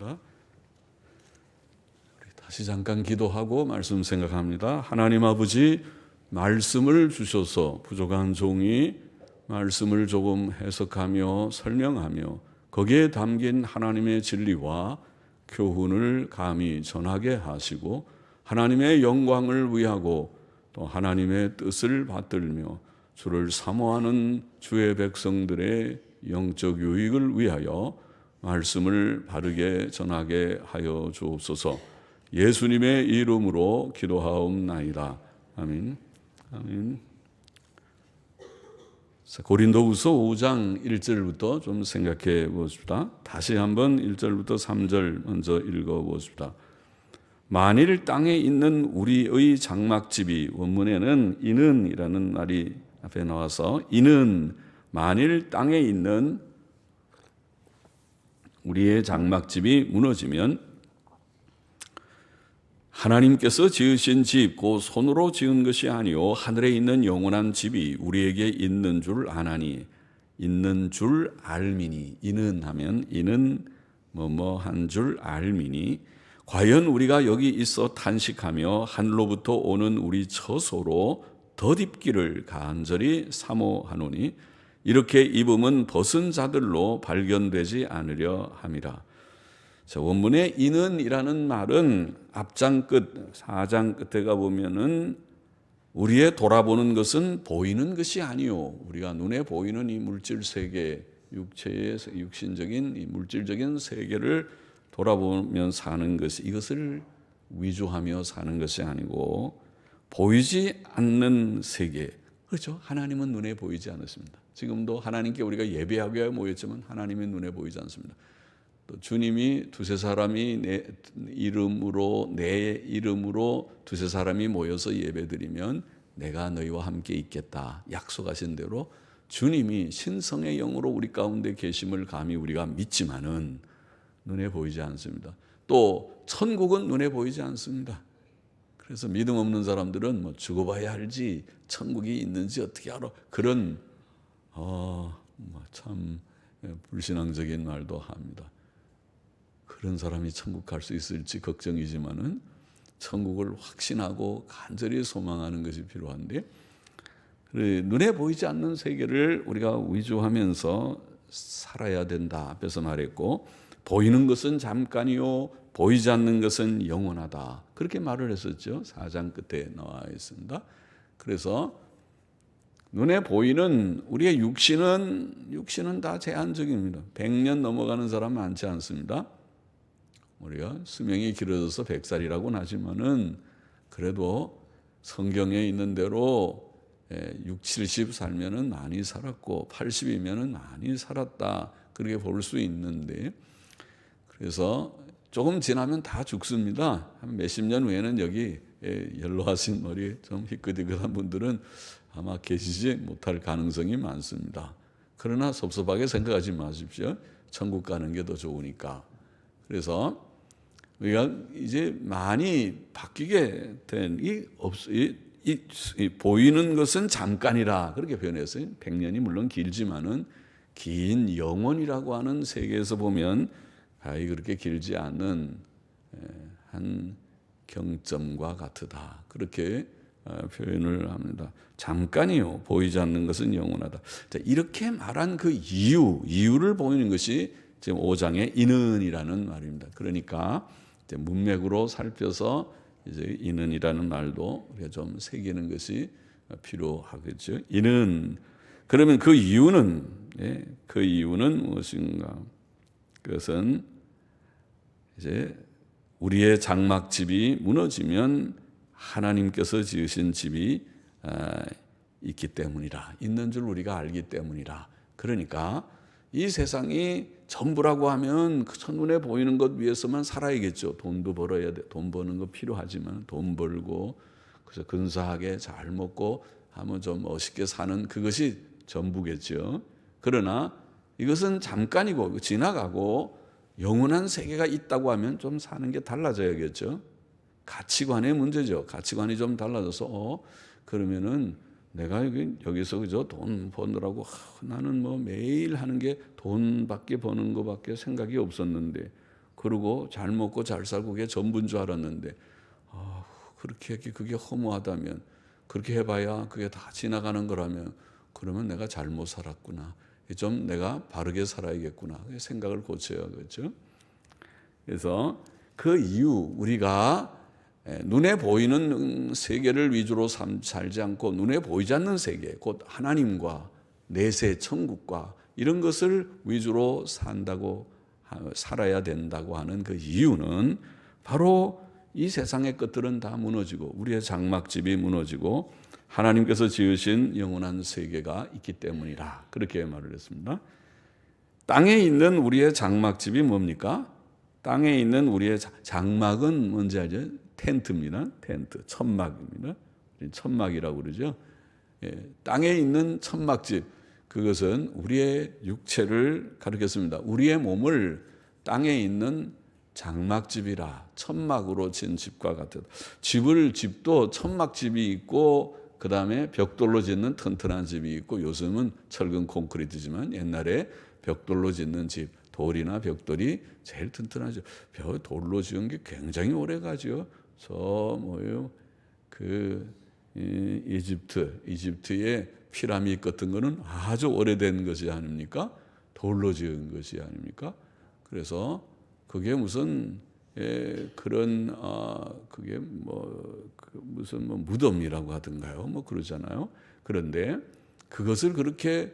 하겠습니다. 다시 잠깐 기도하고 말씀 생각합니다. 하나님 아버지, 말씀을 주셔서 부족한 종이 말씀을 조금 해석하며 설명하며 거기에 담긴 하나님의 진리와 교훈을 감히 전하게 하시고 하나님의 영광을 위하고 또 하나님의 뜻을 받들며 주를 사모하는 주의 백성들의 영적 유익을 위하여 말씀을 바르게 전하게 하여 주옵소서. 예수님의 이름으로 기도하옵나이다. 아멘. 아멘. 고린도후서 5장 1절부터 좀 생각해 보십시다. 다시 한번 1절부터 3절 먼저 읽어 보십시다. 만일 땅에 있는 우리의 장막집이, 원문에는 이는이라는 말이 앞에 나와서, 이는 만일 땅에 있는 우리의 장막집이 무너지면 하나님께서 지으신 집, 곧 손으로 지은 것이 아니요 하늘에 있는 영원한 집이 우리에게 있는 줄 아나니, 있는 줄 알미니, 이는 하면 이는 뭐뭐 한 줄 알미니, 과연 우리가 여기 있어 탄식하며 하늘로부터 오는 우리 처소로 덧입기를 간절히 사모하노니, 이렇게 입음은 벗은 자들로 발견되지 않으려 함이라. 원문의 이는이라는 말은 앞장 끝, 4장 끝에 가보면은 우리의 돌아보는 것은 보이는 것이 아니요, 우리가 눈에 보이는 이 물질 세계, 육체의 육신적인 이 물질적인 세계를 돌아보면 사는 것이, 이것을 위조하며 사는 것이 아니고 보이지 않는 세계. 그렇죠? 하나님은 눈에 보이지 않습니다. 지금도 하나님께 우리가 예배하기 위해 모였지만 하나님의 눈에 보이지 않습니다. 또 주님이 두세 사람이 내 이름으로 두세 사람이 모여서 예배드리면 내가 너희와 함께 있겠다 약속하신 대로 주님이 신성의 영으로 우리 가운데 계심을 감히 우리가 믿지만은 눈에 보이지 않습니다. 또 천국은 눈에 보이지 않습니다. 그래서 믿음 없는 사람들은 뭐 죽어봐야 알지 천국이 있는지 어떻게 알아, 그런 참 불신앙적인 말도 합니다. 그런 사람이 천국 갈 수 있을지 걱정이지만은 천국을 확신하고 간절히 소망하는 것이 필요한데, 눈에 보이지 않는 세계를 우리가 위조하면서 살아야 된다 앞에서 말했고, 보이는 것은 잠깐이요 보이지 않는 것은 영원하다, 그렇게 말을 했었죠. 4장 끝에 나와 있습니다. 그래서 눈에 보이는 우리의 육신은 다 제한적입니다. 100년 넘어가는 사람 많지 않습니다. 우리가 수명이 길어져서 100살이라고는 하지만은 그래도 성경에 있는 대로 60, 70 살면은 많이 살았고 80이면은 많이 살았다, 그렇게 볼 수 있는데, 그래서 조금 지나면 다 죽습니다. 한 몇십 년 후에는 여기 연로하신 머리 좀 희끗희끗한 분들은 아마 계시지 못할 가능성이 많습니다. 그러나 섭섭하게 생각하지 마십시오. 천국 가는 게 더 좋으니까. 그래서 우리가 이제 많이 바뀌게 된 이 보이는 것은 잠깐이라 그렇게 표현했어요. 100년이 물론 길지만은 긴 영원이라고 하는 세계에서 보면 그렇게 길지 않은 한 경점과 같으다, 그렇게 표현을 합니다. 잠깐이요 보이지 않는 것은 영원하다. 이렇게 말한 그 이유를 보이는 것이 지금 5장의 이는이라는 말입니다. 그러니까 이제 문맥으로 살펴서 이제 이는이라는 말도 우리가 좀 새기는 것이 필요하겠죠. 이는, 그러면 그 이유는 무엇인가? 그것은 이제 우리의 장막집이 무너지면 하나님께서 지으신 집이 있기 때문이라, 있는 줄 우리가 알기 때문이라. 그러니까 이 세상이 전부라고 하면 그 첫눈에 보이는 것 위해서만 살아야겠죠. 돈도 벌어야 돼. 돈 버는 거 필요하지만 돈 벌고 그래서 근사하게 잘 먹고 하면 좀 멋있게 사는 그것이 전부겠죠. 그러나 이것은 잠깐이고 지나가고 영원한 세계가 있다고 하면 좀 사는 게 달라져야겠죠. 가치관의 문제죠. 가치관이 좀 달라져서 그러면은 내가 여기서 그저 돈 버느라고 나는 뭐 매일 하는 게 돈밖에 버는 것밖에 생각이 없었는데 그러고 잘 먹고 잘 살고 그게 전부인 줄 알았는데 그렇게 그게 허무하다면, 그렇게 해봐야 그게 다 지나가는 거라면, 그러면 내가 잘못 살았구나. 좀 내가 바르게 살아야겠구나. 생각을 고쳐야, 그렇죠? 그래서 그 이유, 우리가 눈에 보이는 세계를 위주로 살지 않고 눈에 보이지 않는 세계, 곧 하나님과 내세 천국과 이런 것을 위주로 살아야 된다고 하는 그 이유는 바로 이 세상의 것들은 다 무너지고 우리의 장막집이 무너지고 하나님께서 지으신 영원한 세계가 있기 때문이라, 그렇게 말을 했습니다. 땅에 있는 우리의 장막집이 뭡니까? 땅에 있는 우리의 장막은 뭔지 알죠? 텐트입니다. 텐트, 천막입니다. 천막이라고 그러죠. 땅에 있는 천막집, 그것은 우리의 육체를 가리켰습니다. 우리의 몸을 땅에 있는 장막집이라, 천막으로 진 집과 같은 집도 천막집이 있고, 그 다음에 벽돌로 짓는 튼튼한 집이 있고, 요즘은 철근 콘크리트지만 옛날에 벽돌로 짓는 집, 돌이나 벽돌이 제일 튼튼하죠. 돌로 지은 게 굉장히 오래 가죠. 이집트의 피라미드 같은 거는 아주 오래된 것이 아닙니까? 돌로 지은 것이 아닙니까? 그래서 그게 무슨 그런 그게 무슨 무덤이라고 하던가요? 그러잖아요. 그런데 그것을 그렇게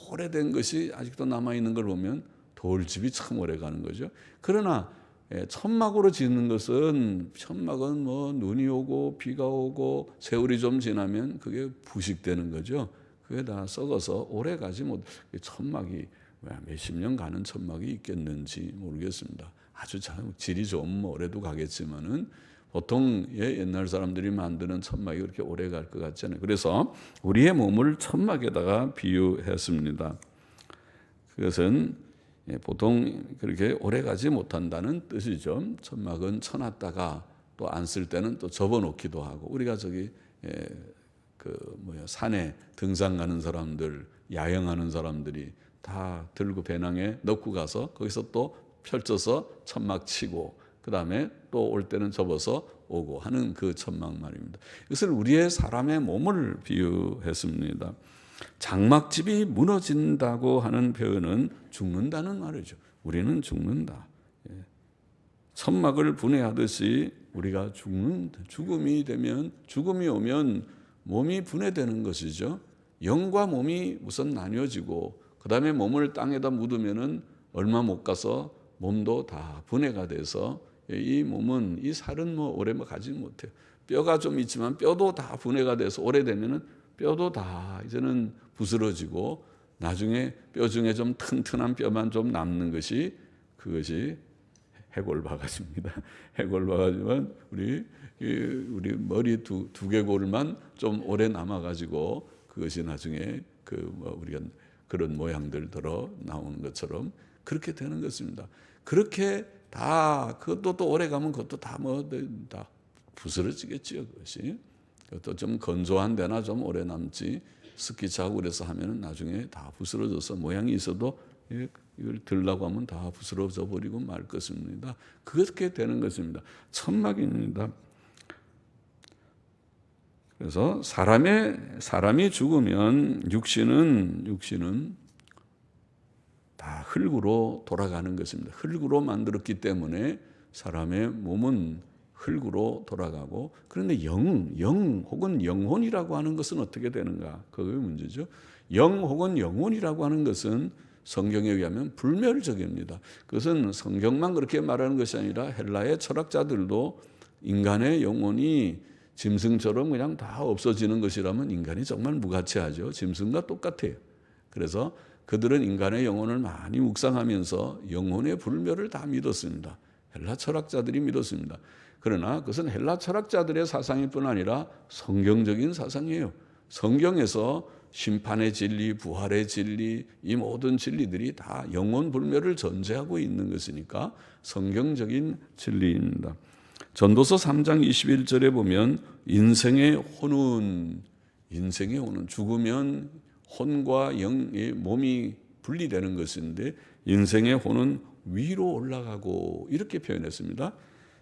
오래된 것이 아직도 남아 있는 걸 보면 돌집이 참 오래 가는 거죠. 그러나 천막으로 짓는 것은, 천막은 눈이 오고 비가 오고 세월이 좀 지나면 그게 부식되는 거죠. 그게 다 썩어서 오래 가지 못. 천막이 몇십 년 가는 천막이 있겠는지 모르겠습니다. 아주 참 질이 좋으면 오래도 가겠지만은 보통 옛날 사람들이 만드는 천막이 그렇게 오래 갈 것 같지 않아요. 그래서 우리의 몸을 천막에다가 비유했습니다. 그것은 보통 그렇게 오래 가지 못한다는 뜻이죠. 천막은 쳐놨다가 또 안 쓸 때는 또 접어놓기도 하고, 우리가 산에 등산 가는 사람들, 야영하는 사람들이 다 들고 배낭에 넣고 가서 거기서 또 펼쳐서 천막 치고, 그 다음에 또 올 때는 접어서 오고 하는 그 천막 말입니다. 이것을 우리의 사람의 몸을 비유했습니다. 장막집이 무너진다고 하는 표현은 죽는다는 말이죠. 우리는 죽는다. 천막을 분해하듯이 우리가 죽음이 오면 몸이 분해되는 것이죠. 영과 몸이 우선 나뉘어지고, 그 다음에 몸을 땅에다 묻으면은 얼마 못 가서 몸도 다 분해가 돼서, 이 몸은, 이 살은 오래 가지 못해요. 뼈가 좀 있지만 뼈도 다 분해가 돼서 오래되면은 뼈도 다 이제는 부스러지고, 나중에 뼈 중에 좀 튼튼한 뼈만 좀 남는 것이, 그것이 해골바가지입니다. 해골바가지만 우리 머리 두 개골만 좀 오래 남아가지고, 그것이 나중에 우리가 그런 모양들 들어 나오는 것처럼 그렇게 되는 것입니다. 그렇게 다, 그것도 또 오래 가면 그것도 다 부스러지겠지요, 그것이. 그것도 좀 건조한 데나 좀 오래 남지, 습기차고 그래서 하면은 나중에 다 부스러져서 모양이 있어도 이걸 들라고 하면 다 부스러져 버리고 말 것입니다. 그렇게 되는 것입니다. 천막입니다. 그래서 사람이 죽으면 육신은 다 흙으로 돌아가는 것입니다. 흙으로 만들었기 때문에 사람의 몸은 흙으로 돌아가고, 그런데 영 혹은 영혼이라고 하는 것은 어떻게 되는가? 그게 문제죠. 영 혹은 영혼이라고 하는 것은 성경에 의하면 불멸적입니다. 그것은 성경만 그렇게 말하는 것이 아니라 헬라의 철학자들도 인간의 영혼이 짐승처럼 그냥 다 없어지는 것이라면 인간이 정말 무가치하죠. 짐승과 똑같아요. 그래서 그들은 인간의 영혼을 많이 묵상하면서 영혼의 불멸을 다 믿었습니다. 헬라 철학자들이 믿었습니다. 그러나 그것은 헬라 철학자들의 사상일 뿐 아니라 성경적인 사상이에요. 성경에서 심판의 진리, 부활의 진리, 이 모든 진리들이 다 영혼 불멸을 전제하고 있는 것이니까 성경적인 진리입니다. 전도서 3장 21절에 보면 인생의 혼은 죽으면 혼과 영의 몸이 분리되는 것인데, 인생의 혼은 위로 올라가고 이렇게 표현했습니다.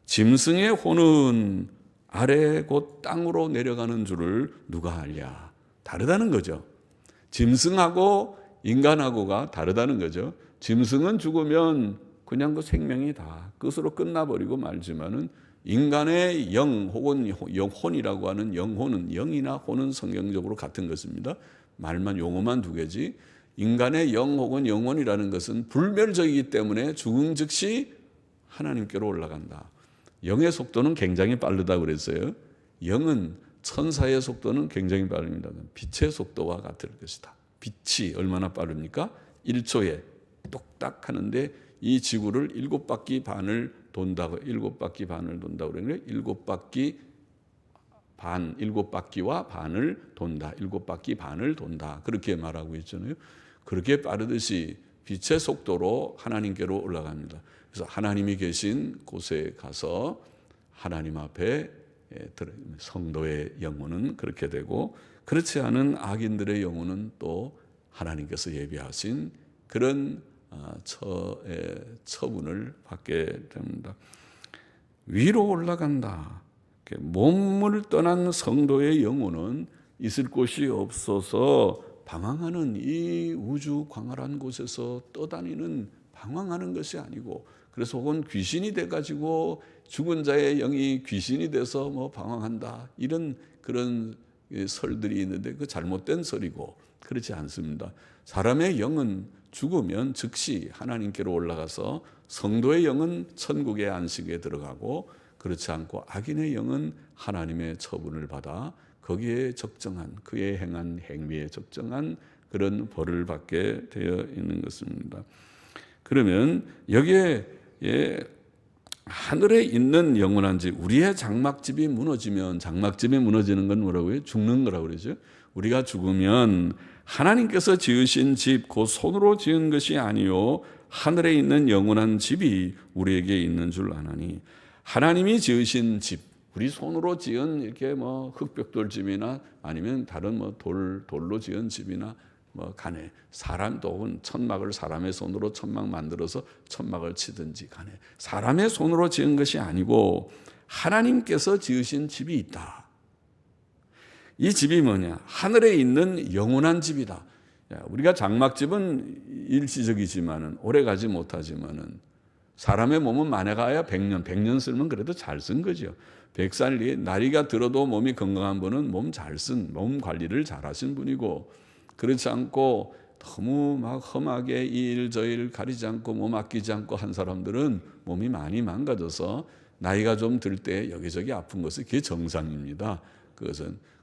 짐승의 혼은 아래 곧 땅으로 내려가는 줄을 누가 알랴. 다르다는 거죠. 짐승하고 인간하고가 다르다는 거죠. 짐승은 죽으면 그냥 그 생명이 다 끝으로 끝나버리고 말지만은 인간의 영 혹은 영혼이라고 하는 영혼은, 영이나 혼은 성경적으로 같은 것입니다. 말만 용어만 두 개지, 인간의 영 혹은 영혼이라는 것은 불멸적이기 때문에 죽음 즉시 하나님께로 올라간다. 영의 속도는 굉장히 빠르다고 그랬어요. 영은, 천사의 속도는 굉장히 빠릅니다. 빛의 속도와 같을 것이다. 빛이 얼마나 빠릅니까? 1초에 똑딱 하는데 이 지구를 7바퀴 반을 돈다고, 7바퀴 반을 돈다고 그러는데 7바퀴 반, 7바퀴와 반을 돈다. 7바퀴 반을 돈다. 그렇게 말하고 있잖아요. 그렇게 빠르듯이 빛의 속도로 하나님께로 올라갑니다. 그래서 하나님이 계신 곳에 가서 하나님 앞에 성도의 영혼은 그렇게 되고, 그렇지 않은 악인들의 영혼은 또 하나님께서 예비하신 그런 처분을 받게 됩니다. 위로 올라간다. 몸을 떠난 성도의 영혼은 있을 곳이 없어서 방황하는 이 우주 광활한 곳에서 떠다니는, 방황하는 것이 아니고, 그래서 혹은 귀신이 돼가지고 죽은 자의 영이 귀신이 돼서 뭐 방황한다, 이런 그런 설들이 있는데 그 잘못된 설이고, 그렇지 않습니다. 사람의 영은 죽으면 즉시 하나님께로 올라가서 성도의 영은 천국의 안식에 들어가고, 그렇지 않고 악인의 영은 하나님의 처분을 받아 거기에 적정한, 그의 행한 행위에 적정한 그런 벌을 받게 되어 있는 것입니다. 그러면 여기에 하늘에 있는 영원한 집, 우리의 장막집이 무너지면, 장막집이 무너지는 건 뭐라고요? 죽는 거라고 그러죠. 우리가 죽으면 하나님께서 지으신 집, 곧 손으로 지은 것이 아니요 하늘에 있는 영원한 집이 우리에게 있는 줄 아나니. 하나님이 지으신 집, 우리 손으로 지은 이렇게 뭐 흙벽돌 집이나 아니면 다른 뭐 돌로 지은 집이나 뭐 간에, 사람도 혹은 천막을 사람의 손으로 천막 만들어서 천막을 치든지 간에, 사람의 손으로 지은 것이 아니고 하나님께서 지으신 집이 있다. 이 집이 뭐냐? 하늘에 있는 영원한 집이다. 우리가 장막집은 일시적이지만은, 오래 가지 못하지만은, 사람의 몸은 만에가야 100년 쓰면 그래도 잘 쓴 거죠. 100살 나이가 들어도 몸이 건강한 분은 몸 관리를 잘 하신 분이고, 그렇지 않고 너무 막 험하게 이 일 저 일 가리지 않고 몸 아끼지 않고 한 사람들은 몸이 많이 망가져서 나이가 좀 들 때 여기저기 아픈 것이 그게 정상입니다.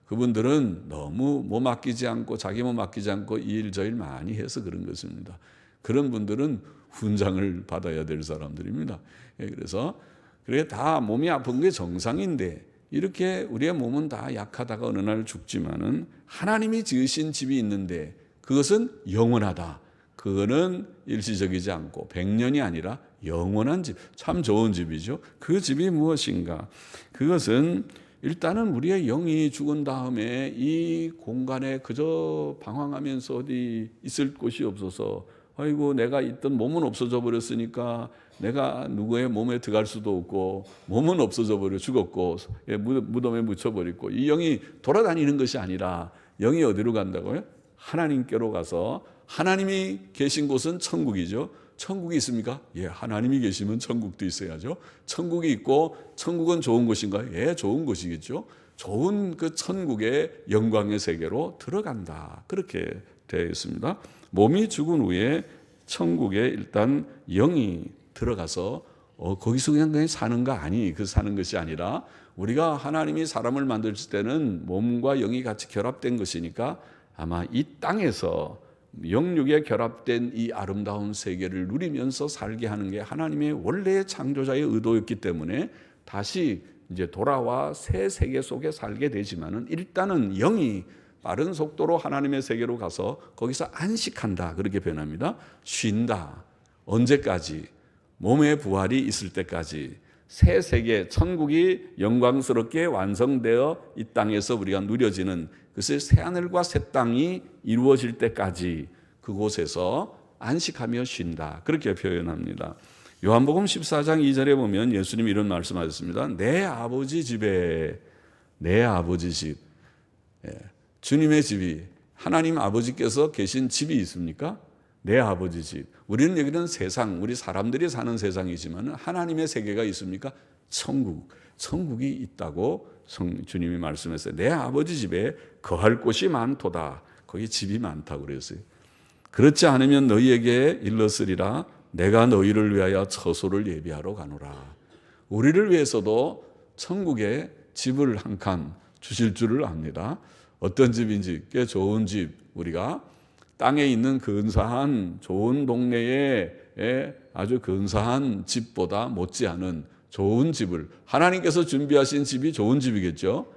그분들은 너무 몸 아끼지 않고, 자기 몸 아끼지 않고 이 일 저 일 많이 해서 그런 것입니다. 그런 분들은 훈장을 받아야 될 사람들입니다. 그래서 그게 다 몸이 아픈 게 정상인데, 이렇게 우리의 몸은 다 약하다가 어느 날 죽지만은 하나님이 지으신 집이 있는데 그것은 영원하다. 그거는 일시적이지 않고 100년이 아니라 영원한 집, 참 좋은 집이죠. 그 집이 무엇인가? 그것은 일단은 우리의 영이 죽은 다음에 이 공간에 그저 방황하면서 어디 있을 곳이 없어서, 아이고 내가 있던 몸은 없어져 버렸으니까 내가 누구의 몸에 들어갈 수도 없고, 몸은 없어져 버려 죽었고 무덤에 묻혀버리고, 이 영이 돌아다니는 것이 아니라 영이 어디로 간다고요? 하나님께로 가서, 하나님이 계신 곳은 천국이죠. 천국이 있습니까? 예, 하나님이 계시면 천국도 있어야죠. 천국이 있고, 천국은 좋은 곳인가요? 예, 좋은 곳이겠죠. 좋은 그 천국의 영광의 세계로 들어간다. 그렇게 되어 있습니다. 몸이 죽은 후에 천국에 일단 영이 들어가서 거기서 그냥 사는가? 아니, 그 사는 것이 아니라, 우리가 하나님이 사람을 만들었을 때는 몸과 영이 같이 결합된 것이니까 아마 이 땅에서 영육에 결합된 이 아름다운 세계를 누리면서 살게 하는 게 하나님의 원래의 창조자의 의도였기 때문에 다시 이제 돌아와 새 세계 속에 살게 되지만은, 일단은 영이 빠른 속도로 하나님의 세계로 가서 거기서 안식한다. 그렇게 변합니다. 쉰다. 언제까지? 몸의 부활이 있을 때까지. 새 세계, 천국이 영광스럽게 완성되어 이 땅에서 우리가 누려지는, 그것을 새 하늘과 새 땅이 이루어질 때까지 그곳에서 안식하며 쉰다. 그렇게 표현합니다. 요한복음 14장 2절에 보면 예수님이 이런 말씀하셨습니다. 내 아버지 집에, 내 아버지 집, 주님의 집이, 하나님 아버지께서 계신 집이 있습니까? 내 아버지 집. 우리는 여기는 세상, 우리 사람들이 사는 세상이지만 하나님의 세계가 있습니까? 천국, 천국이 있다고 주님이 말씀했어요. 내 아버지 집에 거할 곳이 많도다. 거기 집이 많다고 그랬어요. 그렇지 않으면 너희에게 일렀으리라. 내가 너희를 위하여 처소를 예비하러 가노라. 우리를 위해서도 천국에 집을 한 칸 주실 줄을 압니다. 어떤 집인지, 꽤 좋은 집, 우리가 땅에 있는 근사한 좋은 동네에 아주 근사한 집보다 못지않은 좋은 집을, 하나님께서 준비하신 집이 좋은 집이겠죠.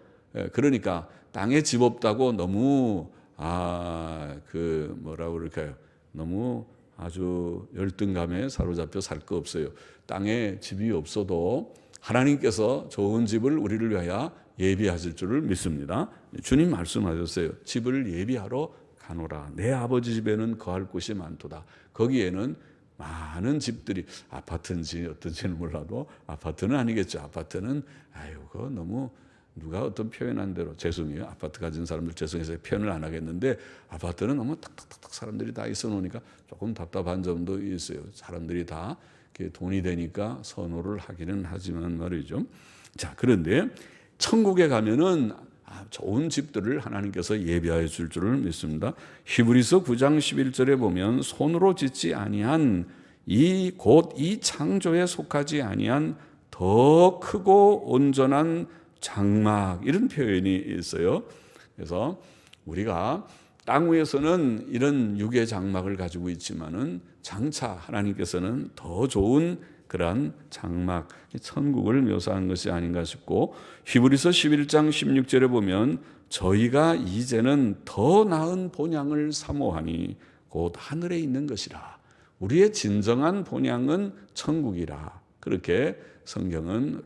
그러니까 땅에 집 없다고 너무 뭐라고 그럴까요? 너무 아주 열등감에 사로잡혀 살 거 없어요. 땅에 집이 없어도 하나님께서 좋은 집을 우리를 위하여 예비하실 줄을 믿습니다. 주님 말씀하셨어요. 집을 예비하러 가노라. 내 아버지 집에는 거할 곳이 많도다. 거기에는 많은 집들이, 아파트인지 어떤지는 몰라도, 아파트는 아니겠죠. 아파트는 그거 너무 누가 어떤 표현한 대로, 죄송해요. 아파트 가진 사람들 죄송해서 표현을 안 하겠는데, 아파트는 너무 탁탁탁 사람들이 다 있어 놓으니까 조금 답답한 점도 있어요. 사람들이 다 돈이 되니까 선호를 하기는 하지만 말이죠. 자, 그런데 천국에 가면은 좋은 집들을 하나님께서 예비하여 줄 줄을 믿습니다. 히브리서 9장 11절에 보면 손으로 짓지 아니한 곧 이 창조에 속하지 아니한 더 크고 온전한 장막, 이런 표현이 있어요. 그래서 우리가 땅 위에서는 이런 육의 장막을 가지고 있지만은 장차 하나님께서는 더 좋은 그러한 장막, 천국을 묘사한 것이 아닌가 싶고, 히브리서 11장 16절에 보면 저희가 이제는 더 나은 본향을 사모하니 곧 하늘에 있는 것이라. 우리의 진정한 본향은 천국이라. 그렇게 성경은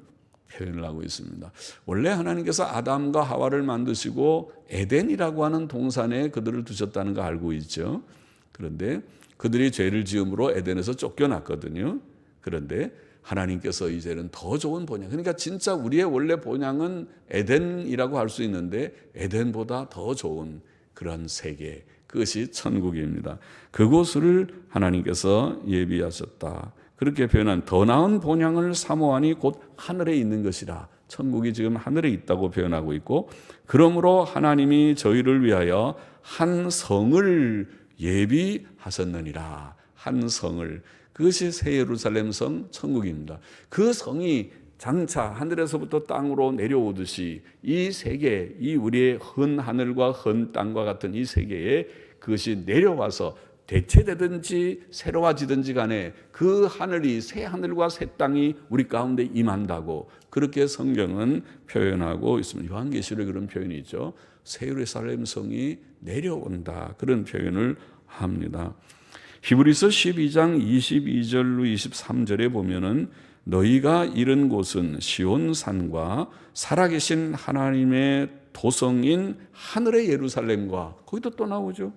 표현을 하고 있습니다. 원래 하나님께서 아담과 하와를 만드시고 에덴이라고 하는 동산에 그들을 두셨다는 거 알고 있죠. 그런데 그들이 죄를 지음으로 에덴에서 쫓겨났거든요. 그런데 하나님께서 이제는 더 좋은 본향, 그러니까 진짜 우리의 원래 본향은 에덴이라고 할 수 있는데 에덴보다 더 좋은 그런 세계, 그것이 천국입니다. 그곳을 하나님께서 예비하셨다. 그렇게 표현한 더 나은 본향을 사모하니 곧 하늘에 있는 것이라. 천국이 지금 하늘에 있다고 표현하고 있고, 그러므로 하나님이 저희를 위하여 한 성을 예비하셨느니라. 한 성을, 그것이 새 예루살렘 성, 천국입니다. 그 성이 장차 하늘에서부터 땅으로 내려오듯이 이 세계, 이 우리의 헌 하늘과 헌 땅과 같은 이 세계에 그것이 내려와서 대체되든지 새로워지든지 간에 그 하늘이, 새 하늘과 새 땅이 우리 가운데 임한다고 그렇게 성경은 표현하고 있습니다. 요한계시록에 그런 표현이 있죠. 새 예루살렘 성이 내려온다, 그런 표현을 합니다. 히브리서 12장 22절로 23절에 보면은 너희가 이른 곳은 시온산과 살아계신 하나님의 도성인 하늘의 예루살렘과, 거기도 또 나오죠.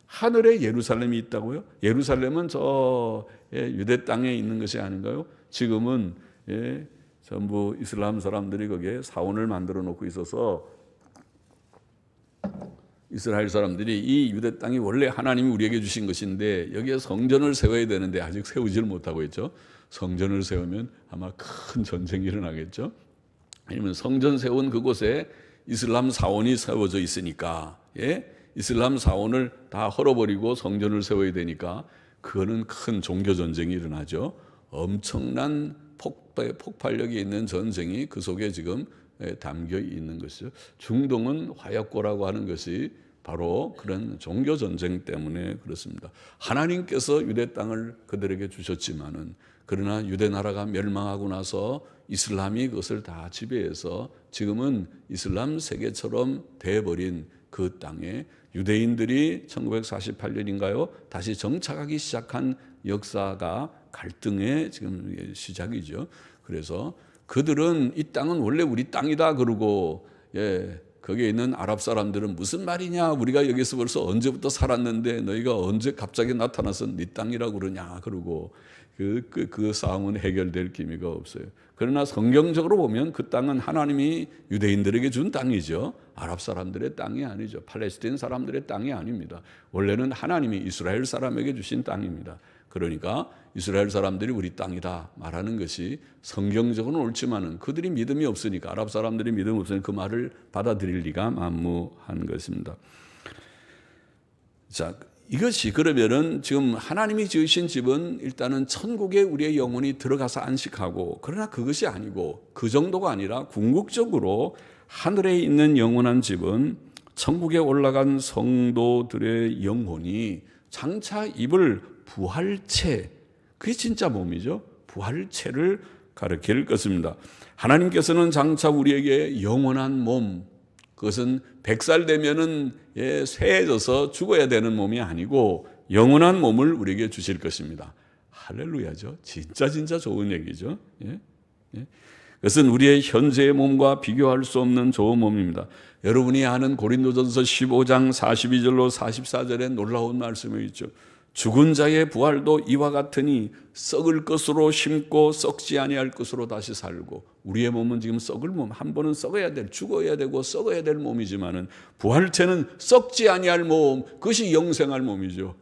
하늘의 예루살렘이 있다고요? 예루살렘은 저 유대 땅에 있는 것이 아닌가요? 지금은 전부 이슬람 사람들이 거기에 사원을 만들어 놓고 있어서 이스라엘 사람들이 이 유대 땅이 원래 하나님이 우리에게 주신 것인데 여기에 성전을 세워야 되는데 아직 세우지를 못하고 있죠. 성전을 세우면 아마 큰 전쟁이 일어나겠죠. 아니면 성전 세운 그곳에 이슬람 사원이 세워져 있으니까, 이슬람 사원을 다 헐어버리고 성전을 세워야 되니까 그거는 큰 종교 전쟁이 일어나죠. 엄청난 폭발력이 있는 전쟁이 그 속에 지금 담겨 있는 것이죠. 중동은 화약고라고 하는 것이 바로 그런 종교 전쟁 때문에 그렇습니다. 하나님께서 유대 땅을 그들에게 주셨지만은, 그러나 유대 나라가 멸망하고 나서 이슬람이 그것을 다 지배해서 지금은 이슬람 세계처럼 돼버린 그 땅에 유대인들이 1948년인가요? 다시 정착하기 시작한 역사가 갈등의 지금 시작이죠. 그래서 그들은 이 땅은 원래 우리 땅이다 그러고, 거기에 있는 아랍 사람들은 무슨 말이냐, 우리가 여기서 벌써 언제부터 살았는데 너희가 언제 갑자기 나타나서 네 땅이라고 그러냐 그러고 그 싸움은 해결될 기미가 없어요. 그러나 성경적으로 보면 그 땅은 하나님이 유대인들에게 준 땅이죠. 아랍 사람들의 땅이 아니죠. 팔레스타인 사람들의 땅이 아닙니다. 원래는 하나님이 이스라엘 사람에게 주신 땅입니다. 그러니까 이스라엘 사람들이 우리 땅이다 말하는 것이 성경적으로는 옳지만은 그들이 믿음이 없으니까, 아랍 사람들이 믿음이 없으니까 그 말을 받아들일 리가 만무한 것입니다. 자, 이것이 그러면은 지금 하나님이 지으신 집은 일단은 천국에 우리의 영혼이 들어가서 안식하고, 그러나 그것이 아니고 그 정도가 아니라 궁극적으로 하늘에 있는 영원한 집은 천국에 올라간 성도들의 영혼이 장차 입을 부활체, 그게 진짜 몸이죠. 부활체를 가리킬 것입니다. 하나님께서는 장차 우리에게 영원한 몸, 그것은 100살 되면은 쇠해져서 죽어야 되는 몸이 아니고 영원한 몸을 우리에게 주실 것입니다. 할렐루야죠. 진짜 좋은 얘기죠. 그것은 우리의 현재의 몸과 비교할 수 없는 좋은 몸입니다. 여러분이 아는 고린도전서 15장 42절로 44절에 놀라운 말씀이 있죠. 죽은 자의 부활도 이와 같으니 썩을 것으로 심고 썩지 아니할 것으로 다시 살고, 우리의 몸은 지금 썩을 몸, 한 번은 썩어야 될, 죽어야 되고 썩어야 될 몸이지만은 부활체는 썩지 아니할 몸, 그것이 영생할 몸이죠.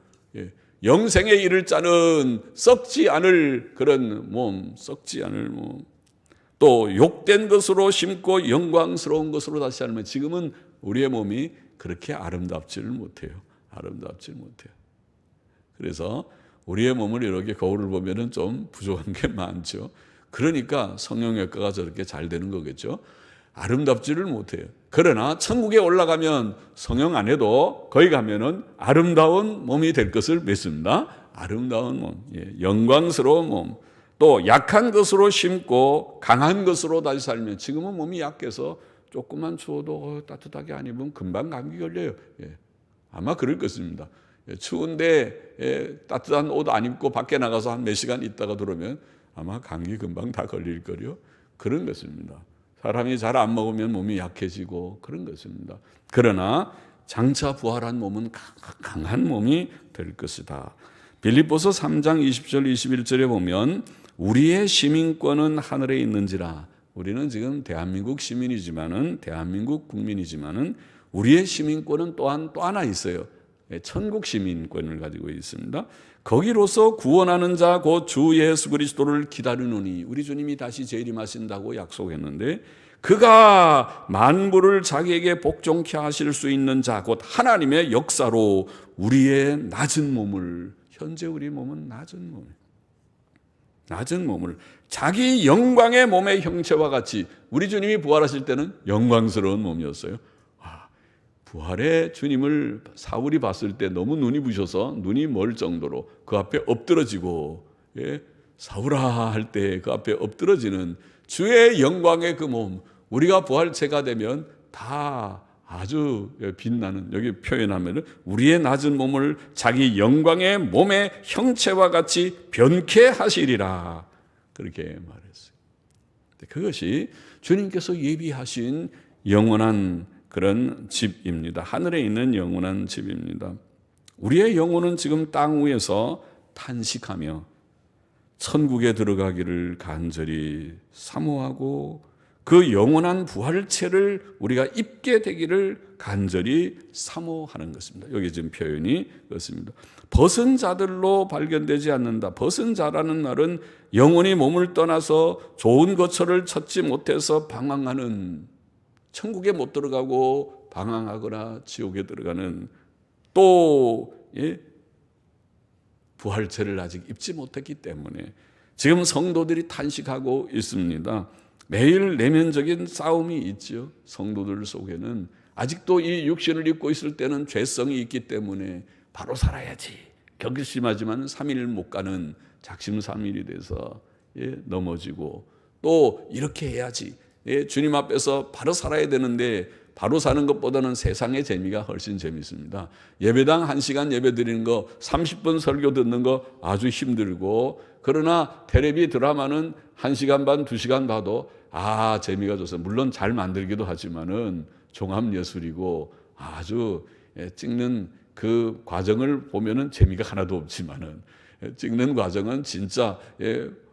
영생에 이를 자는 썩지 않을 그런 몸, 썩지 않을 몸. 또 욕된 것으로 심고 영광스러운 것으로 다시 살면, 지금은 우리의 몸이 그렇게 아름답지를 못해요. 아름답지 못해요. 그래서 우리의 몸을 이렇게 거울을 보면은 좀 부족한 게 많죠. 그러니까 성형외과가 저렇게 잘 되는 거겠죠. 아름답지를 못해요. 그러나 천국에 올라가면 성형 안 해도 거기 가면은 아름다운 몸이 될 것을 믿습니다. 아름다운 몸, 영광스러운 몸. 또 약한 것으로 심고 강한 것으로 다시 살면, 지금은 몸이 약해서 조금만 추워도 따뜻하게 안 입으면 금방 감기 걸려요. 아마 그럴 것입니다. 추운데 따뜻한 옷 안 입고 밖에 나가서 한 몇 시간 있다가 들어오면 아마 감기 금방 다 걸릴 거요. 그런 것입니다. 사람이 잘 안 먹으면 몸이 약해지고 그런 것입니다. 그러나 장차 부활한 몸은 강한 몸이 될 것이다. 빌립보서 3장 20절 21절에 보면 우리의 시민권은 하늘에 있는지라. 우리는 지금 대한민국 시민이지만은, 대한민국 국민이지만은 우리의 시민권은 또한 또 하나 있어요. 천국 시민권을 가지고 있습니다. 거기로서 구원하는 자 곧 주 예수 그리스도를 기다리노니, 우리 주님이 다시 재림하신다고 약속했는데, 그가 만물을 자기에게 복종케 하실 수 있는 자 곧 하나님의 역사로 우리의 낮은 몸을, 현재 우리 몸은 낮은 몸을 자기 영광의 몸의 형체와 같이, 우리 주님이 부활하실 때는 영광스러운 몸이었어요. 부활의 주님을 사울이 봤을 때 너무 눈이 부셔서 눈이 멀 정도로 그 앞에 엎드러지고, 사울아 할 때 그 앞에 엎드러지는 주의 영광의 그 몸, 우리가 부활체가 되면 다 아주 빛나는, 여기 표현하면 우리의 낮은 몸을 자기 영광의 몸의 형체와 같이 변케 하시리라, 그렇게 말했어요. 그것이 주님께서 예비하신 영원한 그런 집입니다. 하늘에 있는 영원한 집입니다. 우리의 영혼은 지금 땅 위에서 탄식하며 천국에 들어가기를 간절히 사모하고, 그 영원한 부활체를 우리가 입게 되기를 간절히 사모하는 것입니다. 여기 지금 표현이 그렇습니다. 벗은 자들로 발견되지 않는다. 벗은 자라는 말은 영혼이 몸을 떠나서 좋은 거처를 찾지 못해서 방황하는, 천국에 못 들어가고 방황하거나 지옥에 들어가는, 또 부활체를 아직 입지 못했기 때문에 지금 성도들이 탄식하고 있습니다. 매일 내면적인 싸움이 있죠. 성도들 속에는 아직도 이 육신을 입고 있을 때는 죄성이 있기 때문에 바로 살아야지, 결심하지만 3일 못 가는 작심삼일이 돼서 넘어지고, 또 이렇게 해야지, 주님 앞에서 바로 살아야 되는데 바로 사는 것보다는 세상의 재미가 훨씬 재밌습니다. 예배당 1시간 예배 드리는 거, 30분 설교 듣는 거 아주 힘들고, 그러나 텔레비 드라마는 1시간 반, 2시간 봐도 재미가 좋아서, 물론 잘 만들기도 하지만은 종합예술이고 아주 찍는 그 과정을 보면은 재미가 하나도 없지만은 찍는 과정은 진짜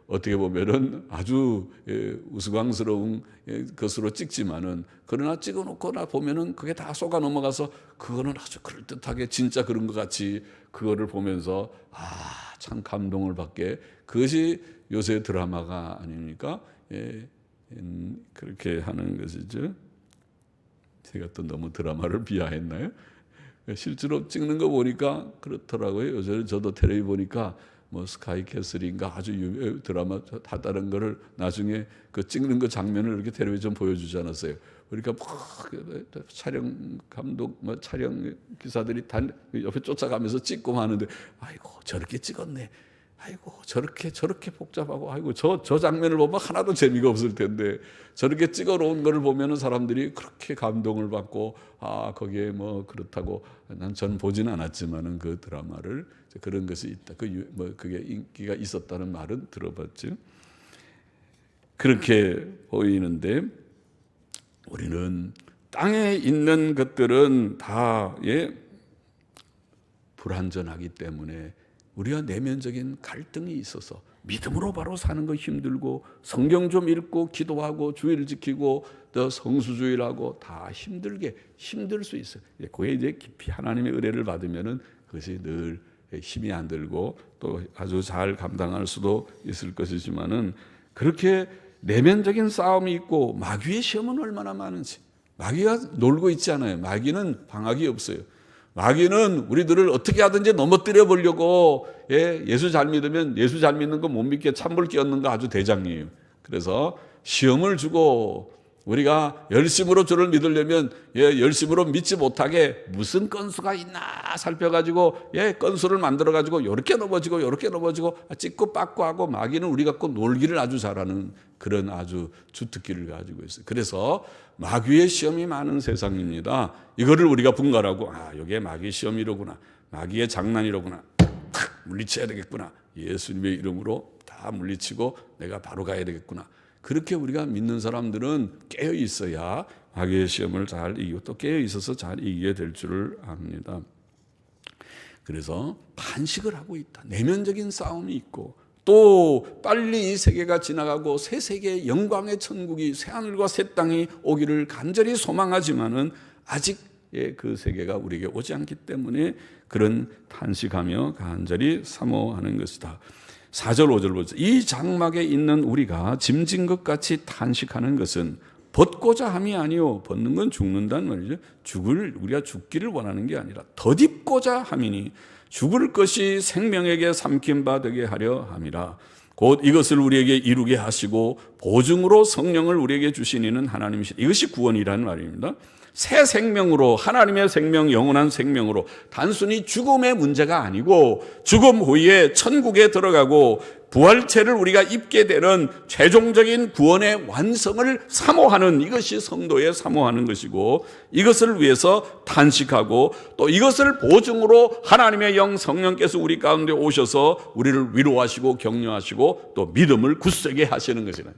어떻게 보면은 아주 우스꽝스러운 것으로 찍지만은 그러나 찍어놓고 나 보면은 그게 다 속아 넘어가서 그거는 아주 그럴듯하게 진짜 그런 것 같이 그거를 보면서 참 감동을 받게, 그것이 요새 드라마가 아닙니까? 그렇게 하는 것이죠. 제가 또 너무 드라마를 비하했나요? 실제로 찍는 거 보니까 그렇더라고요. 요새 저도 텔레비 보니까 뭐 스카이캐슬인가 아주 유명 드라마 다 다른 거를 나중에 그 찍는 거 장면을 이렇게 텔레비전 보여주지 않았어요. 그러니까 막 촬영 감독 뭐 촬영 기사들이 옆에 쫓아가면서 찍고 하는데 아이고 저렇게 찍었네. 아이고 저렇게 복잡하고 아이고 저 장면을 보면 하나도 재미가 없을 텐데 저렇게 찍어 놓은 거를 보면은 사람들이 그렇게 감동을 받고 거기에 뭐 그렇다고 저는 보지는 않았지만은 그 드라마를 그런 것이 있다. 그게 인기가 있었다는 말은 들어봤죠. 그렇게 보이는데 우리는 땅에 있는 것들은 다 불완전하기 때문에 우리가 내면적인 갈등이 있어서 믿음으로 바로 사는 거 힘들고 성경 좀 읽고 기도하고 주의를 지키고 또 성수주의를 하고 다 힘들 수 있어요. 그게 이제 깊이 하나님의 은혜를 받으면은 그것이 늘 힘이 안 들고 또 아주 잘 감당할 수도 있을 것이지만은 그렇게 내면적인 싸움이 있고 마귀의 시험은 얼마나 많은지. 마귀가 놀고 있지 않아요. 마귀는 방학이 없어요. 마귀는 우리들을 어떻게 하든지 넘어뜨려 보려고 예수 잘 믿으면 예수 잘 믿는 거 못 믿게 찬물 끼얹는 거 아주 대장이에요. 그래서 시험을 주고 우리가 열심으로 주를 믿으려면 열심으로 믿지 못하게 무슨 건수가 있나 살펴가지고 건수를 만들어가지고 요렇게 넘어지고 찍고 빠꾸 하고 마귀는 우리 갖고 놀기를 아주 잘하는 그런 아주 주특기를 가지고 있어요. 그래서 마귀의 시험이 많은 세상입니다. 이거를 우리가 분간하고 이게 마귀의 시험이로구나, 마귀의 장난이로구나, 물리쳐야 되겠구나, 예수님의 이름으로 다 물리치고 내가 바로 가야 되겠구나. 그렇게 우리가 믿는 사람들은 깨어 있어야 마귀의 시험을 잘 이기고 또 깨어 있어서 잘 이기게 될 줄을 압니다. 그래서 반식을 하고 있다. 내면적인 싸움이 있고 또 빨리 이 세계가 지나가고 새 세계의 영광의 천국이 새하늘과 새 땅이 오기를 간절히 소망하지만은 아직 그 세계가 우리에게 오지 않기 때문에 그런 탄식하며 간절히 사모하는 것이다. 4절 5절 보죠. 이 장막에 있는 우리가 짐진 것 같이 탄식하는 것은 벗고자 함이 아니요 벗는 건 죽는단 말이죠. 우리가 죽기를 원하는 게 아니라 덧입고자 함이니 죽을 것이 생명에게 삼킨 바 되게 하려 함이라. 곧 이것을 우리에게 이루게 하시고 보증으로 성령을 우리에게 주시니는 하나님이시다. 이것이 구원이라는 말입니다. 새 생명으로, 하나님의 생명, 영원한 생명으로 단순히 죽음의 문제가 아니고 죽음 후에 천국에 들어가고 부활체를 우리가 입게 되는 최종적인 구원의 완성을 사모하는, 이것이 성도의 사모하는 것이고 이것을 위해서 탄식하고 또 이것을 보증으로 하나님의 영 성령께서 우리 가운데 오셔서 우리를 위로하시고 격려하시고 또 믿음을 굳세게 하시는 것이라.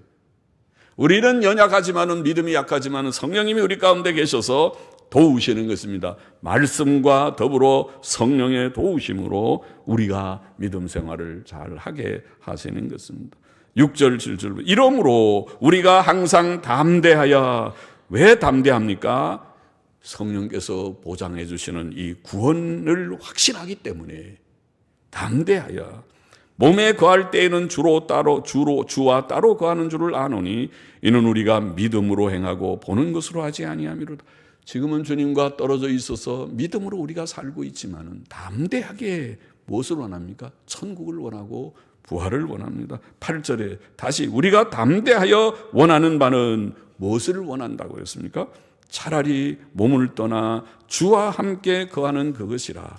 우리는 연약하지만은 믿음이 약하지만은 성령님이 우리 가운데 계셔서 도우시는 것입니다. 말씀과 더불어 성령의 도우심으로 우리가 믿음 생활을 잘 하게 하시는 것입니다. 6절 7절 이러므로 우리가 항상 담대하여, 왜 담대합니까? 성령께서 보장해 주시는 이 구원을 확신하기 때문에 담대하여 몸에 거할 때에는 주와 따로 거하는 줄을 아노니 이는 우리가 믿음으로 행하고 보는 것으로 하지 아니함이로다. 지금은 주님과 떨어져 있어서 믿음으로 우리가 살고 있지만은 담대하게 무엇을 원합니까? 천국을 원하고 부활을 원합니다. 8절에 다시 우리가 담대하여 원하는 바는 무엇을 원한다고 했습니까? 차라리 몸을 떠나 주와 함께 거하는 그것이라.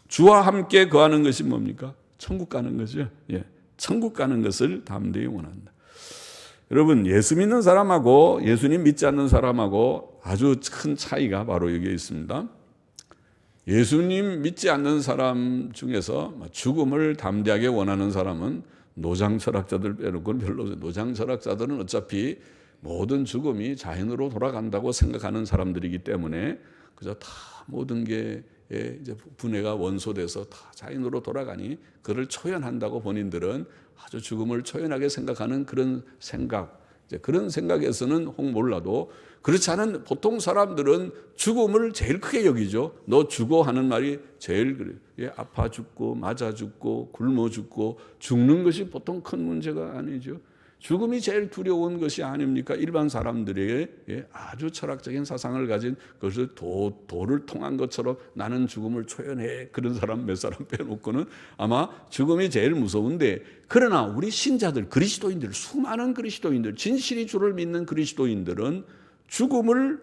주와 함께 거하는 것이 뭡니까? 천국 가는 거죠. 천국 가는 것을 담대히 원한다. 여러분, 예수 믿는 사람하고 예수님 믿지 않는 사람하고 아주 큰 차이가 바로 여기에 있습니다. 예수님 믿지 않는 사람 중에서 죽음을 담대하게 원하는 사람은 노장 철학자들 빼놓고는 별로 없어요. 노장 철학자들은 어차피 모든 죽음이 자연으로 돌아간다고 생각하는 사람들이기 때문에 그저 다 모든 게 이제 분해가 원소돼서 다 자연으로 돌아가니 그를 초연한다고 본인들은 아주 죽음을 초연하게 생각하는 그런 생각, 이제 그런 생각에서는 혹 몰라도 그렇지 않은 보통 사람들은 죽음을 제일 크게 여기죠. 너 죽어 하는 말이 제일 그래요. 아파 죽고 맞아 죽고 굶어 죽고 죽는 것이 보통 큰 문제가 아니죠. 죽음이 제일 두려운 것이 아닙니까? 일반 사람들에게 아주 철학적인 사상을 가진 그것을 도를 통한 것처럼 나는 죽음을 초연해. 그런 사람 몇 사람 빼놓고는 아마 죽음이 제일 무서운데, 그러나 우리 신자들, 그리스도인들, 수많은 그리스도인들, 진실이 주를 믿는 그리스도인들은 죽음을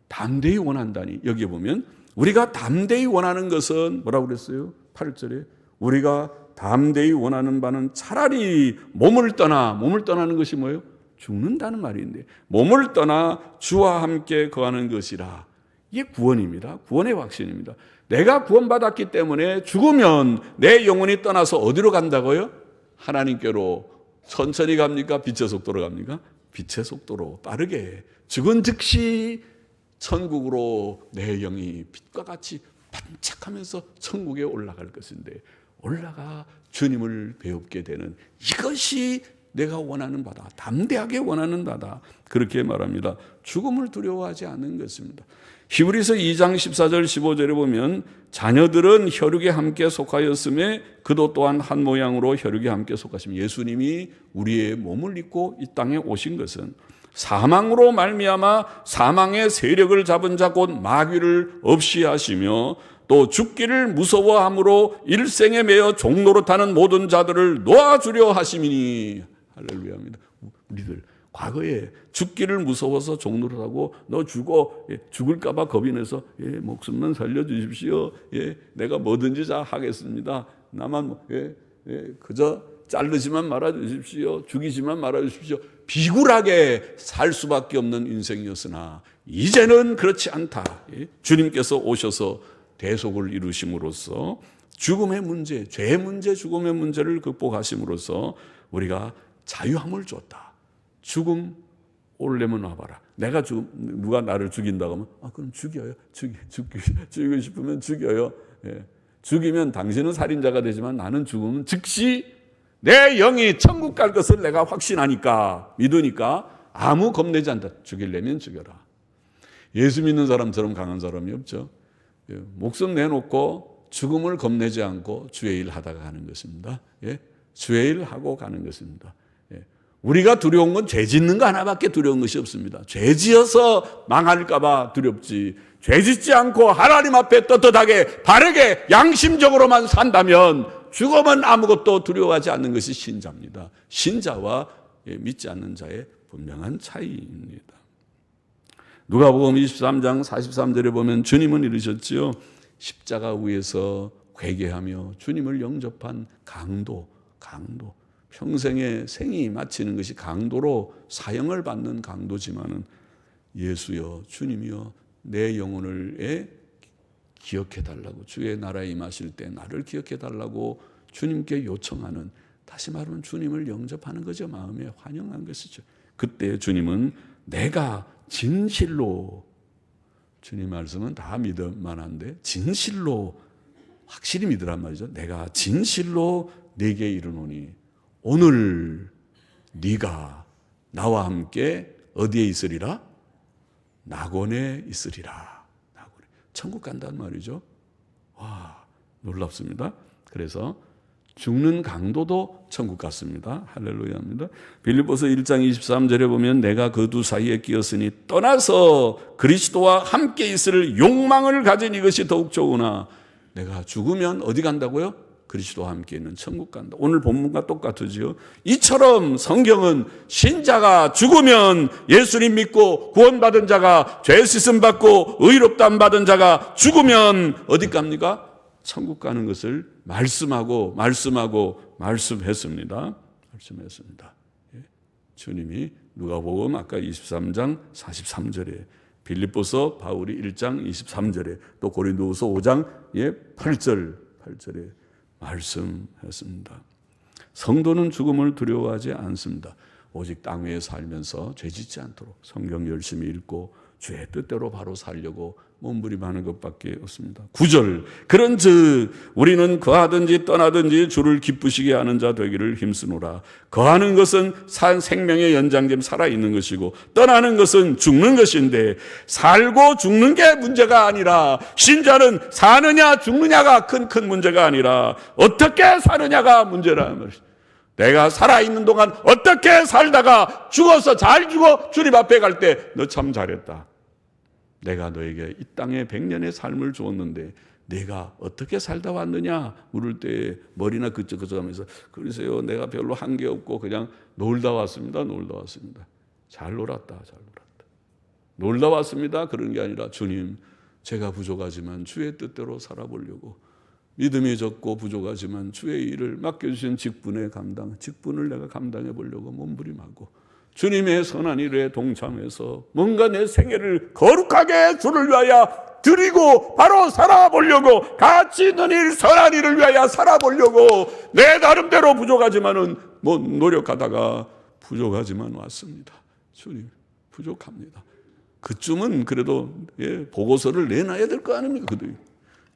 담대히 원한다니. 여기 보면 우리가 담대히 원하는 것은 뭐라고 그랬어요? 8절에 우리가 담대히 원하는 바는 차라리 몸을 떠나는 것이 뭐예요? 죽는다는 말인데, 몸을 떠나 주와 함께 거하는 것이라. 이게 구원입니다. 구원의 확신입니다. 내가 구원받았기 때문에 죽으면 내 영혼이 떠나서 어디로 간다고요? 하나님께로. 천천히 갑니까? 빛의 속도로 갑니까? 빛의 속도로 빠르게 죽은 즉시 천국으로 내 영이 빛과 같이 반짝하면서 천국에 올라갈 것인데, 올라가 주님을 배웁게 되는 이것이 내가 원하는 바다, 담대하게 원하는 바다, 그렇게 말합니다. 죽음을 두려워하지 않는 것입니다. 히브리서 2장 14절 15절에 보면 자녀들은 혈육에 함께 속하였음에 그도 또한 한 모양으로 혈육에 함께 속하시며, 예수님이 우리의 몸을 입고 이 땅에 오신 것은 사망으로 말미암아 사망의 세력을 잡은 자 곧 마귀를 없이 하시며 또 죽기를 무서워함으로 일생에 매여 종노릇하는 모든 자들을 놓아주려 하심이니. 할렐루야입니다. 우리들 과거에 죽기를 무서워서 종노릇하고 너 죽을까 봐 겁이 나서 목숨만 살려주십시오. 내가 뭐든지 다 하겠습니다. 나만 그저 자르지만 말아주십시오. 죽이지만 말아주십시오. 비굴하게 살 수밖에 없는 인생이었으나 이제는 그렇지 않다. 주님께서 오셔서 대속을 이루심으로써 죽음의 문제, 죄의 문제, 죽음의 문제를 극복하심으로써 우리가 자유함을 줬다. 죽음 올려면 와봐라. 내가 누가 나를 죽인다고 하면 그럼 죽여요. 죽이고 싶으면 죽여요. 죽이면 당신은 살인자가 되지만 나는 죽으면 즉시 내 영이 천국 갈 것을 내가 확신하니까, 믿으니까 아무 겁내지 않다. 죽이려면 죽여라. 예수 믿는 사람처럼 강한 사람이 없죠. 목숨 내놓고 죽음을 겁내지 않고 주의 일 하다가 가는 것입니다. 주의 일 하고 가는 것입니다. 우리가 두려운 건 죄 짓는 거 하나밖에 두려운 것이 없습니다. 죄 지어서 망할까 봐 두렵지, 죄 짓지 않고 하나님 앞에 떳떳하게 바르게 양심적으로만 산다면 죽음은 아무것도 두려워하지 않는 것이 신자입니다. 신자와 믿지 않는 자의 분명한 차이입니다. 누가복음 23장 43절에 보면 주님은 이르셨지요. 십자가 위에서 회개하며 주님을 영접한 강도, 평생의 생이 마치는 것이 강도로 사형을 받는 강도지만은 예수여, 주님이여, 내 영혼을 기억해달라고, 주의 나라에 임하실 때 나를 기억해달라고 주님께 요청하는, 다시 말하면 주님을 영접하는 거죠. 마음에 환영한 것이죠. 그때 주님은 내가 진실로, 주님 말씀은 다 믿을 만한데 진실로 확실히 믿으란 말이죠. 내가 진실로 네게 이르노니 오늘 네가 나와 함께 어디에 있으리라? 낙원에 있으리라. 낙원에. 천국 간다는 말이죠. 와, 놀랍습니다. 그래서 죽는 강도도 천국 같습니다. 할렐루야입니다. 빌립보서 1장 23절에 보면 내가 그 두 사이에 끼었으니 떠나서 그리스도와 함께 있을 욕망을 가진 이것이 더욱 좋으나, 내가 죽으면 어디 간다고요? 그리스도와 함께 있는 천국 간다. 오늘 본문과 똑같으지요. 이처럼 성경은 신자가 죽으면, 예수님 믿고 구원받은 자가, 죄 씻음 받고 의롭다함 받은 자가 죽으면 어디 갑니까? 천국 가는 것을 말씀했습니다. 주님이 누가복음 아까 23장 43절에, 빌립보서 바울이 1장 23절에, 또 고린도후서 5장 8절에 말씀했습니다. 성도는 죽음을 두려워하지 않습니다. 오직 땅 위에 살면서 죄짓지 않도록 성경 열심히 읽고 주의 뜻대로 바로 살려고 몸부림하는 것밖에 없습니다. 9절 그런즉 우리는 거하든지 떠나든지 주를 기쁘시게 하는 자 되기를 힘쓰노라. 거하는 것은 생명의 연장점 살아있는 것이고 떠나는 것은 죽는 것인데 살고 죽는 게 문제가 아니라 신자는 사느냐 죽느냐가 큰 문제가 아니라 어떻게 사느냐가 문제라는 것입니다. 내가 살아있는 동안 어떻게 살다가 죽어서 잘 죽어 주님 앞에 갈 때 너 참 잘했다. 내가 너에게 이 땅에 100년의 삶을 주었는데 내가 어떻게 살다 왔느냐 물을 때 머리나 그쪽 하면서 그러세요. 내가 별로 한 게 없고 그냥 놀다 왔습니다. 잘 놀았다. 놀다 왔습니다. 그런 게 아니라 주님 제가 부족하지만 주의 뜻대로 살아보려고 믿음이 적고 부족하지만 주의 일을 맡겨주신 직분을 내가 감당해 보려고 몸부림하고 주님의 선한 일에 동참해서 뭔가 내 생애를 거룩하게 주를 위하여 드리고 바로 살아보려고 가치 있는 일, 선한 일을 위하여 살아보려고 내 나름대로 부족하지만은 노력하다가 부족하지만 왔습니다. 주님 부족합니다. 그쯤은 그래도 보고서를 내놔야 될 거 아닙니까?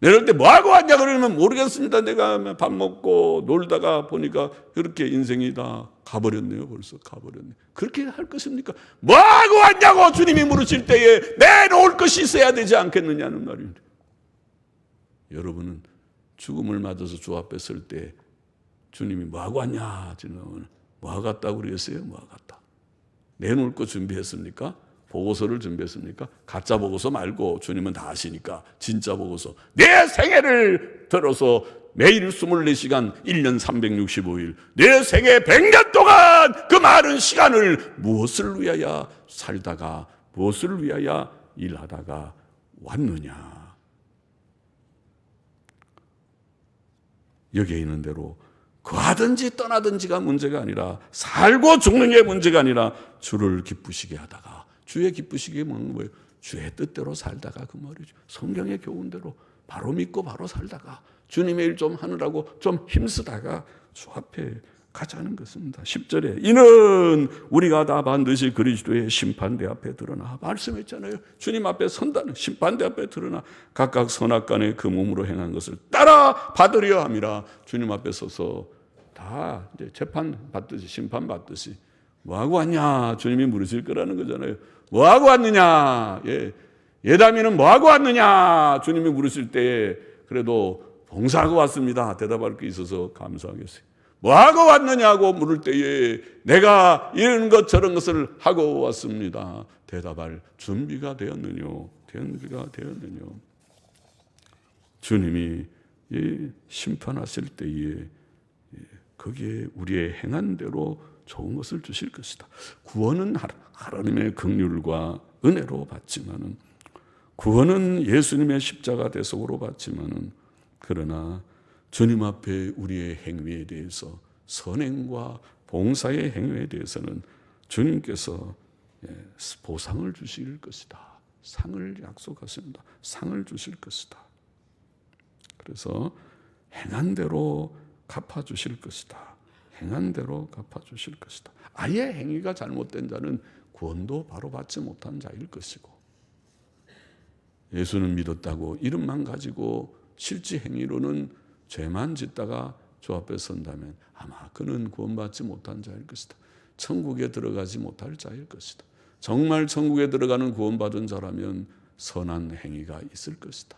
내릴 때 뭐하고 왔냐 그러면 모르겠습니다. 내가 밥 먹고 놀다가 보니까 그렇게 인생이 다 가버렸네요. 벌써 가버렸네. 그렇게 할 것입니까? 뭐하고 왔냐고 주님이 물으실 때에 내놓을 것이 있어야 되지 않겠느냐는 말입니다. 여러분은 죽음을 맞아서 주 앞에 설 때 주님이 뭐하고 왔냐? 뭐하고 갔다고 그랬어요? 뭐하고 갔다. 내놓을 거 준비했습니까? 보고서를 준비했습니까? 가짜 보고서 말고 주님은 다 아시니까 진짜 보고서 내 생애를 들어서 매일 24시간 1년 365일 내 생애 100년 동안 그 많은 시간을 무엇을 위하여 살다가 무엇을 위하여 일하다가 왔느냐. 여기에 있는 대로 거하든지 떠나든지가 문제가 아니라 살고 죽는 게 문제가 아니라 주를 기쁘시게 하다가 주의 기쁘시게 먹는 거예요. 주의 뜻대로 살다가 그 말이죠. 성경의 교훈대로 바로 믿고 바로 살다가 주님의 일 좀 하느라고 좀 힘쓰다가 주 앞에 가자는 것입니다. 10절에 이는 우리가 다 반드시 그리스도의 심판대 앞에 드러나 말씀했잖아요. 주님 앞에 선다는 심판대 앞에 드러나 각각 선악간에 그 몸으로 행한 것을 따라 받으려 함이라. 주님 앞에 서서 다 이제 재판 받듯이 심판 받듯이 뭐하고 왔냐 주님이 물으실 거라는 거잖아요. 뭐하고 왔느냐. 예담이는 뭐하고 왔느냐 주님이 물으실 때에 그래도 봉사하고 왔습니다 대답할 게 있어서 감사하겠어요. 뭐하고 왔느냐고 물을 때에 내가 이런 것 저런 것을 하고 왔습니다 대답할 준비가 되었느뇨. 주님이 심판하실 때에 거기에 우리의 행한 대로 좋은 것을 주실 것이다. 구원은 하나님의 긍휼과 은혜로 받지만은 구원은 예수님의 십자가 대속으로 받지만은 그러나 주님 앞에 우리의 행위에 대해서 선행과 봉사의 행위에 대해서는 주님께서 보상을 주실 것이다. 상을 약속하십니다. 상을 주실 것이다. 그래서 행한 대로 갚아주실 것이다. 행한 대로 갚아주실 것이다. 아예 행위가 잘못된 자는 구원도 바로 받지 못한 자일 것이고 예수는 믿었다고 이름만 가지고 실제 행위로는 죄만 짓다가 주 앞에 선다면 아마 그는 구원받지 못한 자일 것이다. 천국에 들어가지 못할 자일 것이다. 정말 천국에 들어가는 구원받은 자라면 선한 행위가 있을 것이다.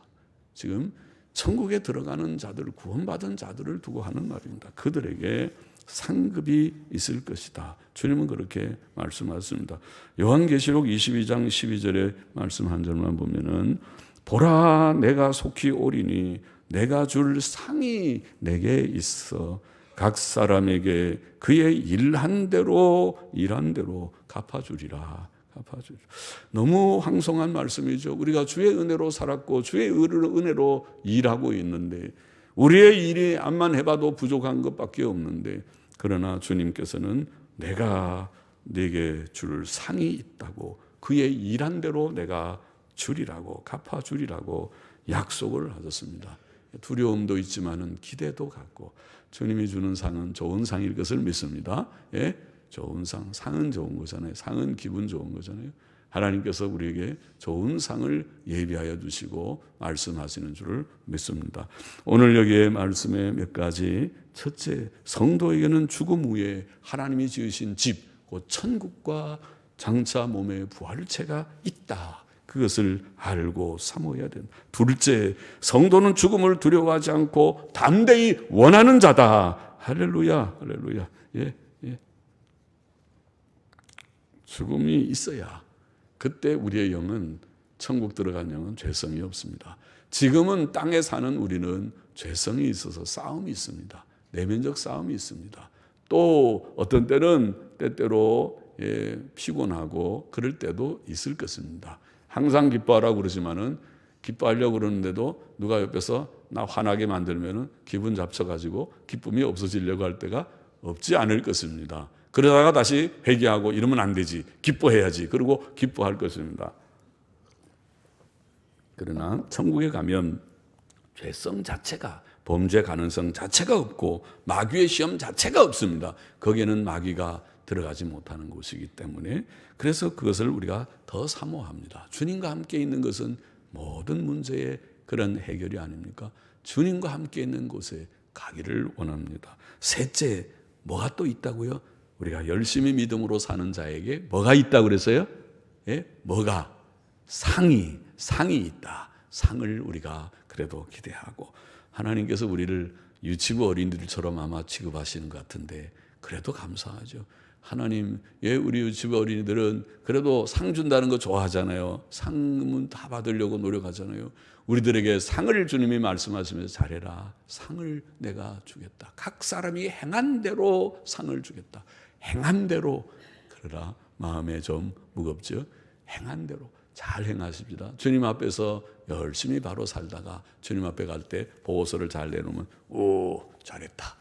지금 천국에 들어가는 자들, 구원받은 자들을 두고 하는 말입니다. 그들에게 상급이 있을 것이다. 주님은 그렇게 말씀하셨습니다. 요한계시록 22장 12절의 말씀 한 절만 보면은 보라 내가 속히 오리니 내가 줄 상이 내게 있어 각 사람에게 그의 일한 대로 갚아주리라. 너무 황송한 말씀이죠. 우리가 주의 은혜로 살았고 주의 은혜로 일하고 있는데 우리의 일이 암만 해봐도 부족한 것밖에 없는데 그러나 주님께서는 내가 네게 줄 상이 있다고 그의 일한 대로 내가 주리라고 갚아주리라고 약속을 하셨습니다. 두려움도 있지만은 기대도 갖고 주님이 주는 상은 좋은 상일 것을 믿습니다. 좋은 상은 좋은 거잖아요. 상은 기분 좋은 거잖아요. 하나님께서 우리에게 좋은 상을 예비하여 주시고 말씀하시는 줄을 믿습니다. 오늘 여기에 말씀에 몇 가지, 첫째, 성도에게는 죽음 후에 하나님이 지으신 집, 곧 천국과 장차 몸의 부활체가 있다. 그것을 알고 사모해야 된다. 둘째, 성도는 죽음을 두려워하지 않고 담대히 원하는 자다. 할렐루야, 할렐루야. 예, 예. 죽음이 있어야 그때 우리의 영은, 천국 들어간 영은 죄성이 없습니다. 지금은 땅에 사는 우리는 죄성이 있어서 싸움이 있습니다. 내면적 싸움이 있습니다. 또 어떤 때는 때때로 피곤하고 그럴 때도 있을 것입니다. 항상 기뻐하라고 그러지만은 기뻐하려고 그러는데도 누가 옆에서 나 화나게 만들면은 기분 잡쳐가지고 기쁨이 없어지려고 할 때가 없지 않을 것입니다. 그러다가 다시 회개하고 이러면 안 되지. 기뻐해야지. 그리고 기뻐할 것입니다. 그러나 천국에 가면 죄성 자체가, 범죄 가능성 자체가 없고 마귀의 시험 자체가 없습니다. 거기에는 마귀가 들어가지 못하는 곳이기 때문에, 그래서 그것을 우리가 더 사모합니다. 주님과 함께 있는 것은 모든 문제의 그런 해결이 아닙니까? 주님과 함께 있는 곳에 가기를 원합니다. 셋째, 뭐가 또 있다고요? 우리가 열심히 믿음으로 사는 자에게 뭐가 있다고 그랬어요? 예? 뭐가? 상이 있다. 상을 우리가 그래도 기대하고, 하나님께서 우리를 유치부 어린이들처럼 아마 취급하시는 것 같은데 그래도 감사하죠. 하나님, 우리 유치부 어린이들은 그래도 상 준다는 거 좋아하잖아요. 상은 다 받으려고 노력하잖아요. 우리들에게 상을 주님이 말씀하시면서 잘해라. 상을 내가 주겠다. 각 사람이 행한 대로 상을 주겠다. 행한 대로. 그러라 마음에 좀 무겁죠. 행한 대로 잘 행하십니다. 주님 앞에서 열심히 바로 살다가 주님 앞에 갈 때 보고서를 잘 내놓으면 오, 잘했다.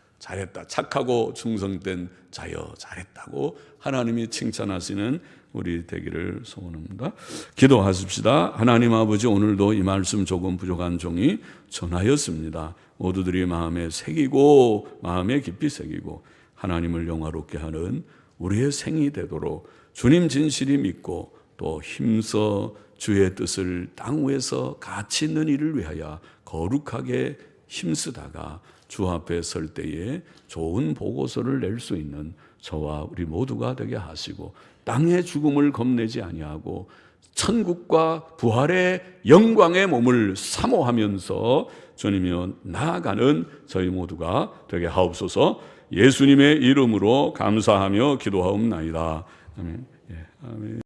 착하고 충성된 자여 잘했다고 하나님이 칭찬하시는 우리 되기를 소원합니다. 기도하십시다. 하나님 아버지, 오늘도 이 말씀 조금 부족한 종이 전하였습니다. 모두들이 마음에 새기고 마음에 깊이 새기고 하나님을 영화롭게 하는 우리의 생이 되도록 주님 진실이 믿고 또 힘써 주의 뜻을 땅 위에서 가치 있는 일을 위하여 거룩하게 힘쓰다가 주 앞에 설 때에 좋은 보고서를 낼 수 있는 저와 우리 모두가 되게 하시고, 땅의 죽음을 겁내지 아니하고 천국과 부활의 영광의 몸을 사모하면서 주님이여 나아가는 저희 모두가 되게 하옵소서. 예수님의 이름으로 감사하며 기도하옵나이다. 아멘. 아멘.